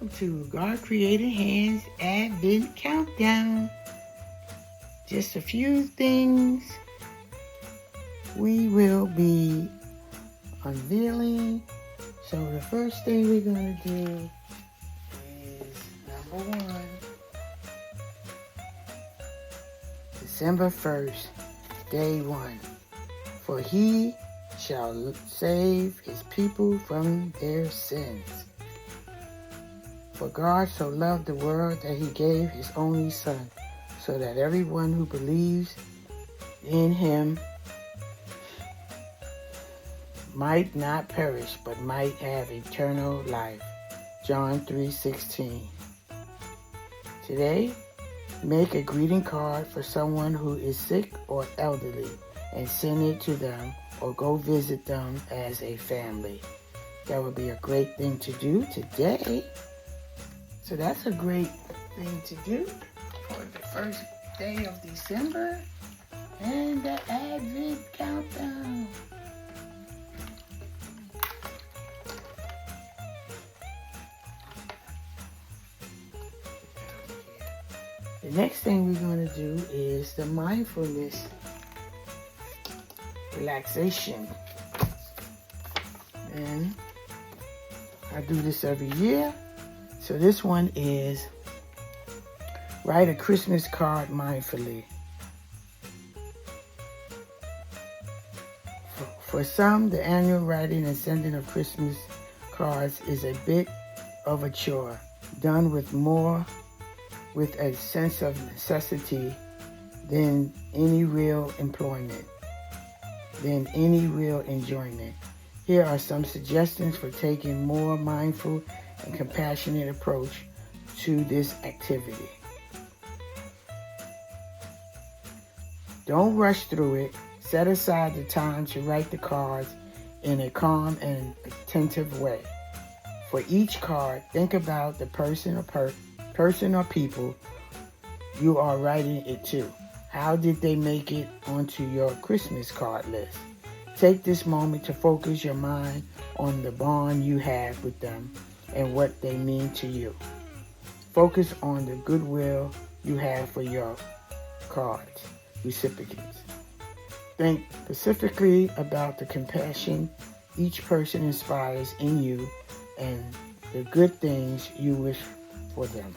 welcome to God Created Hands Advent Countdown. Just a few things we will be unveiling. So the first thing we're going to do is number 1, December 1st, day 1. For he shall save his people from their sins. For God so loved the world that he gave his only Son, so that everyone who believes in him might not perish, but might have eternal life. John 3:16. Today, make a greeting card for someone who is sick or elderly and send it to them, or go visit them as a family. That would be a great thing to do today. So that's a great thing to do for the first day of December and the Advent Countdown. The next thing we're going to do is the mindfulness relaxation. And I do this every year. So this one is write a Christmas card mindfully. For some, the annual writing and sending of Christmas cards is a bit of a chore, done with a sense of necessity than any real enjoyment. Here are some suggestions for taking more mindful and compassionate approach to this activity. Don't rush through it. Set aside the time to write the cards in a calm and attentive way. For each card, think about the person or people you are writing it to. How did they make it onto your Christmas card list? Take this moment to focus your mind on the bond you have with them and what they mean to you. Focus on the goodwill you have for your cards recipients. Think specifically about the compassion each person inspires in you and the good things you wish for them.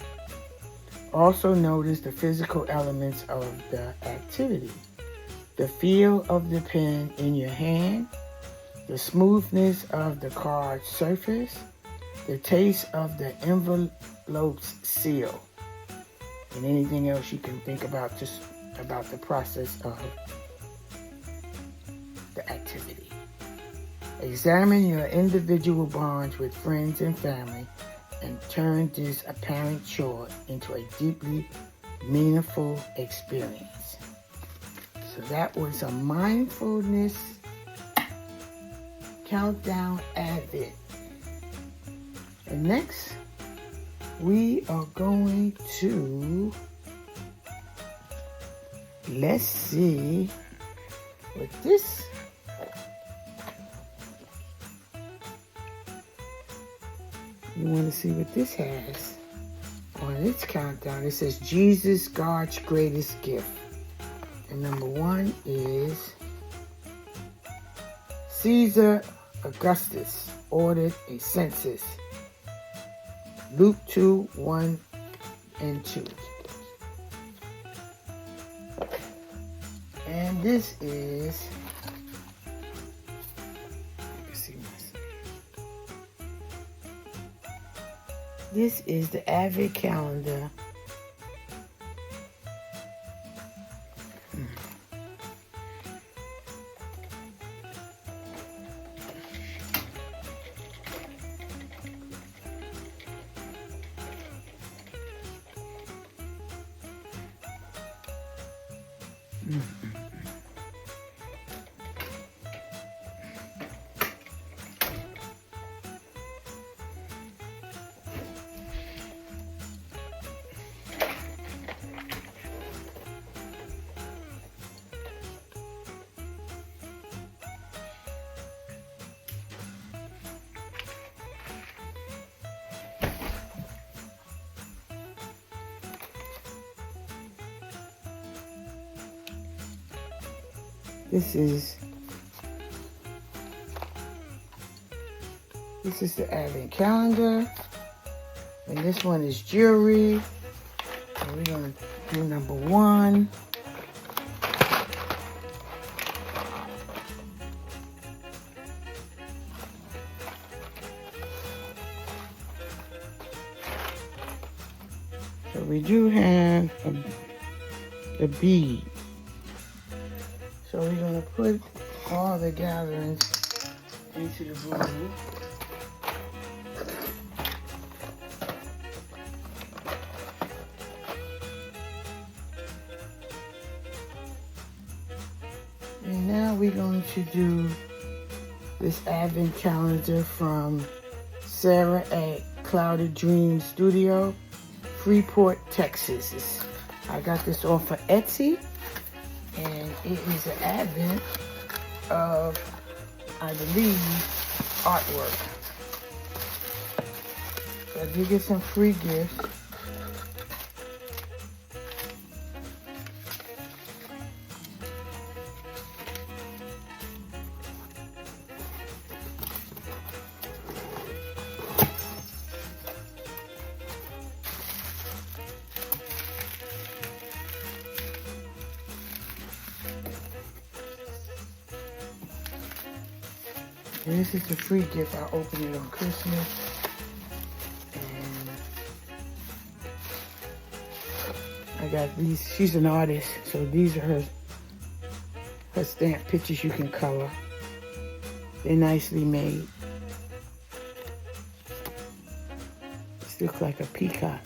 Also notice the physical elements of the activity. The feel of the pen in your hand, the smoothness of the card surface, the taste of the envelope's seal, and anything else you can think about just about the process of the activity. Examine your individual bonds with friends and family and turn this apparent chore into a deeply meaningful experience. So that was a mindfulness countdown Advent. And next, we are going to, let's see what this, you want to see what this has on its countdown. It says Jesus, God's greatest gift. And number 1 is Caesar Augustus ordered a census. Luke 2:1 and 2. And this is, this is the Advent calendar. This is the advent calendar. And this one is jewelry. And we're going to do number 1. So we do have a bead. So we're going to put all the gatherings into the bowl. And now we're going to do this advent calendar from Sarah at Clouded Dreams Studio, Freeport, Texas. I got this off of Etsy, and it is an advent of, I believe, artwork. So I did get some free gifts. And this is the free gift. I opened it on Christmas. And I got these. She's an artist, so these are her stamp pictures you can color. They're nicely made. This looks like a peacock.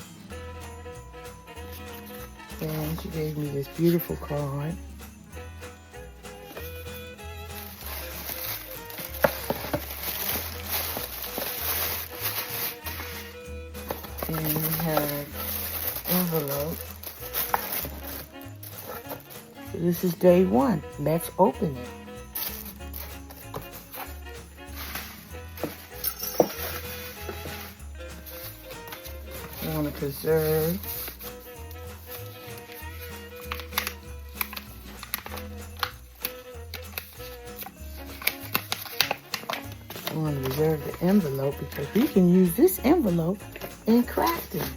And she gave me this beautiful card. And we have envelope. So this is day 1. Let's open it. I want to preserve. I want to reserve the envelope because we can use this envelope in crafting.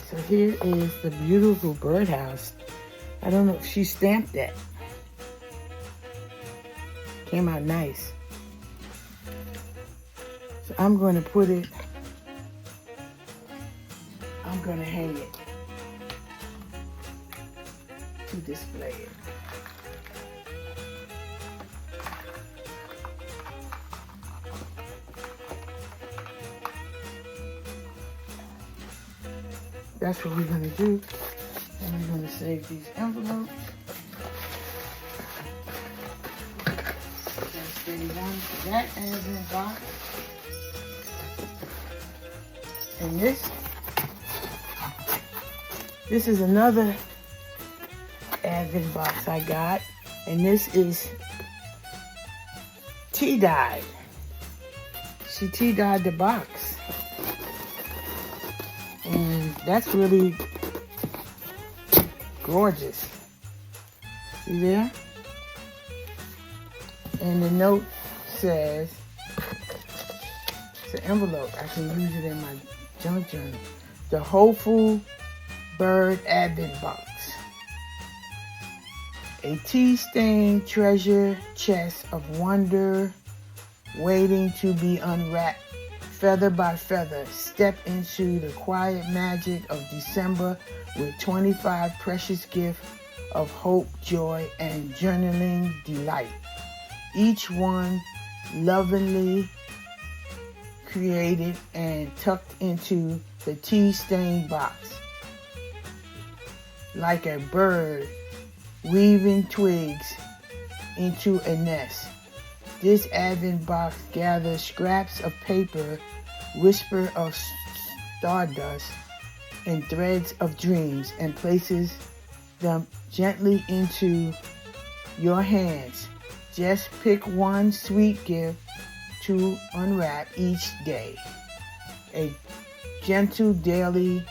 So here is the beautiful birdhouse. I don't know if she stamped that. Came out nice. So I'm going to put it, I'm going to hang it to display it. That's what we're going to do. And we're going to save these envelopes. That's day 1 for that advent box. And this is another advent box I got. And this is tea-dyed. She tea-dyed the box. And that's really gorgeous. See there? And the note says, it's an envelope. I can use it in my junk journal. The Hopeful Bird Advent Box. A tea-stained treasure chest of wonder waiting to be unwrapped. Feather by feather, step into the quiet magic of December with 25 precious gifts of hope, joy, and journaling delight. Each one lovingly created and tucked into the tea-stained box. Like a bird weaving twigs into a nest. This advent box gathers scraps of paper, whisper of stardust, and threads of dreams and places them gently into your hands. Just pick one sweet gift to unwrap each day. A gentle daily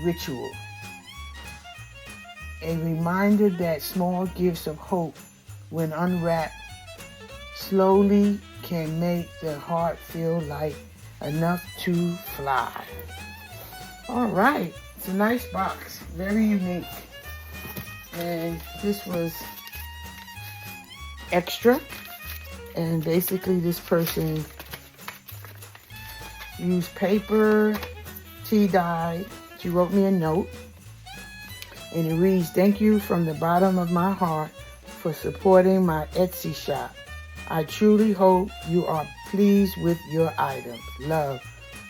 ritual. A reminder that small gifts of hope, when unwrapped slowly, can make the heart feel like enough to fly. All right, it's a nice box, very unique. And this was extra. And basically this person used paper, tea dye. She wrote me a note. And it reads, "Thank you from the bottom of my heart for supporting my Etsy shop. I truly hope you are pleased with your item. Love,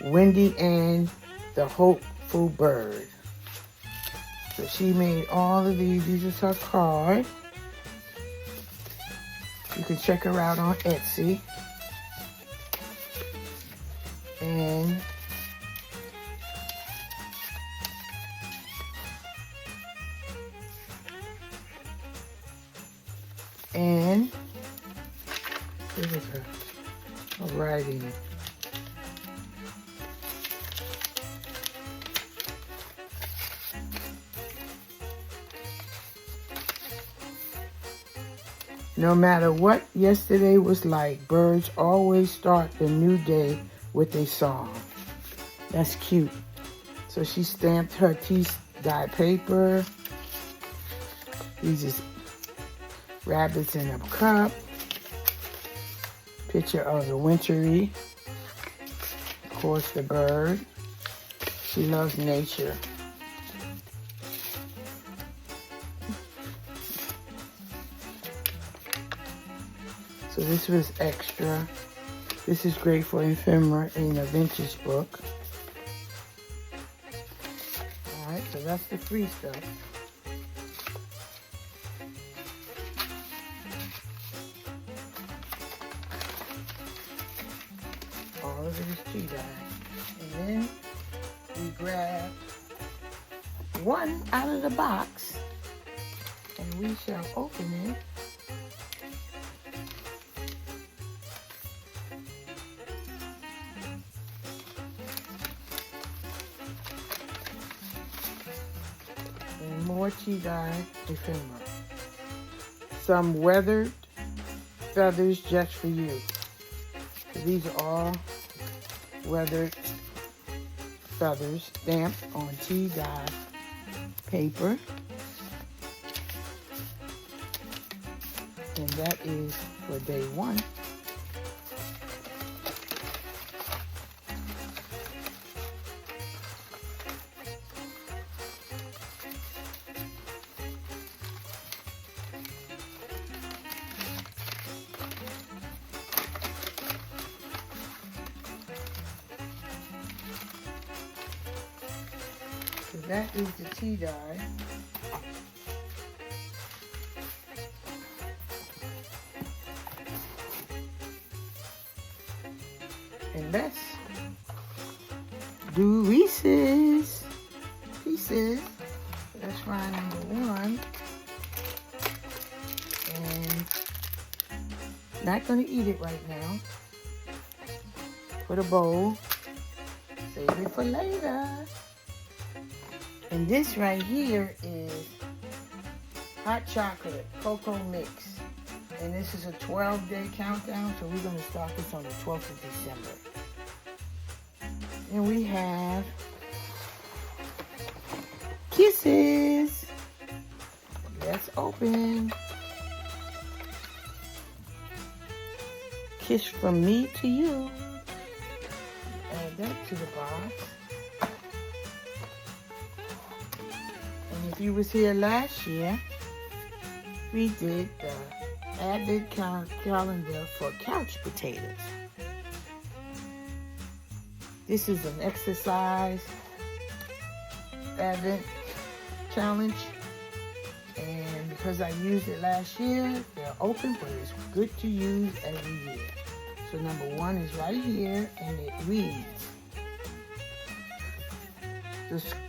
Wendy Ann, the Hopeful Bird." So she made all of these. These is her card. You can check her out on Etsy. And here is her writing. No matter what yesterday was like, birds always start the new day with a song. That's cute. So she stamped her tea dye paper. These is rabbits in a cup. Picture of the wintry. Of course, the bird. She loves nature. So this was extra. This is great for ephemera in a vintage book. All right, so that's the free stuff. All of it is tea dye. And then we grab one out of the box and we shall open it. And more tea dye ephemera. Some weathered feathers just for you. So these are all weathered feathers stamped on tea dye paper. And that is for day one. So that is the tea dye. And let's do Reese's Pieces. That's round number one. And not gonna eat it right now. Put a bowl. Save it for later. And this right here is hot chocolate cocoa mix. And this is a 12-day countdown, so we're going to start this on the 12th of December. And we have Kisses. Let's open. Kiss from me to you. Add that to the box. And if you was here last year, we did the Advent calendar for couch potatoes. This is an exercise Advent challenge, and because I used it last year, they're open, but it's good to use every year. So number one is right here, and it reads,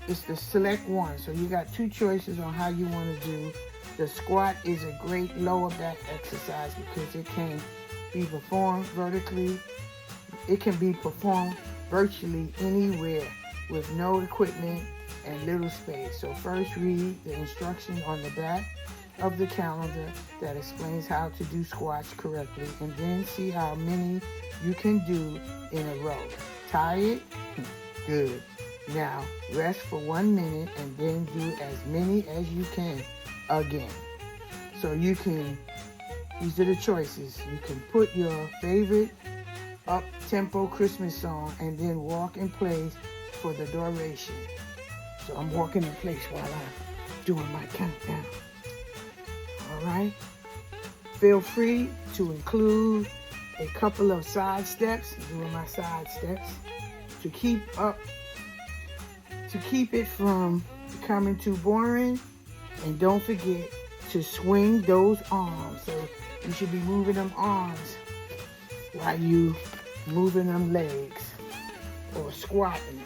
it's the select one, so you got two choices on how you want to do. The squat is a great lower back exercise because it can be performed vertically. It can be performed virtually anywhere with no equipment and little space. So first read the instruction on the back of the calendar that explains how to do squats correctly, and then see how many you can do in a row. Tired? Good. Now rest for 1 minute and then do as many as you can again. So you can, these are the choices. You can put your favorite up-tempo Christmas song and then walk in place for the duration. So I'm walking in place while I'm doing my countdown. All right. Feel free to include a couple of side steps, doing my side steps, to keep it from becoming too boring. And don't forget to swing those arms. So you should be moving them arms while you moving them legs or squatting.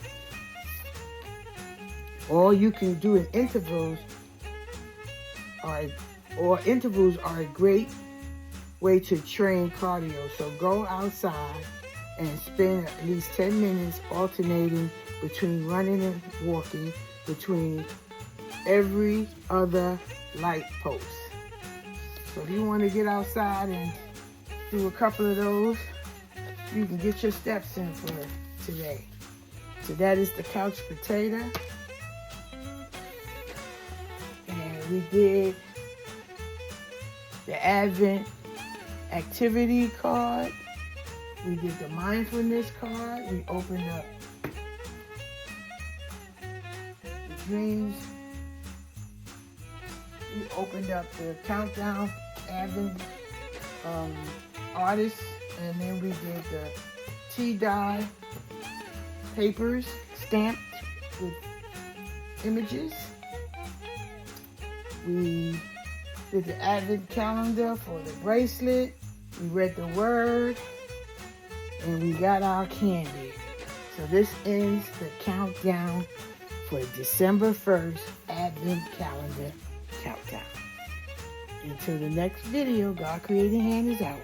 Or you can do in intervals, intervals are a great way to train cardio. So go outside and spend at least 10 minutes alternating between running and walking between every other light post. So if you want to get outside and do a couple of those, you can get your steps in for today. So that is the couch potato. And we did the Advent activity card. We did the mindfulness card. We opened up the dreams. We opened up the countdown Advent artists, and then we did the tea dye papers stamped with images. We did the Advent calendar for the bracelet. We read the word, and we got our candy. So this ends the countdown for December 1st Advent calendar countdown. Until the next video, God Creating Hand is out.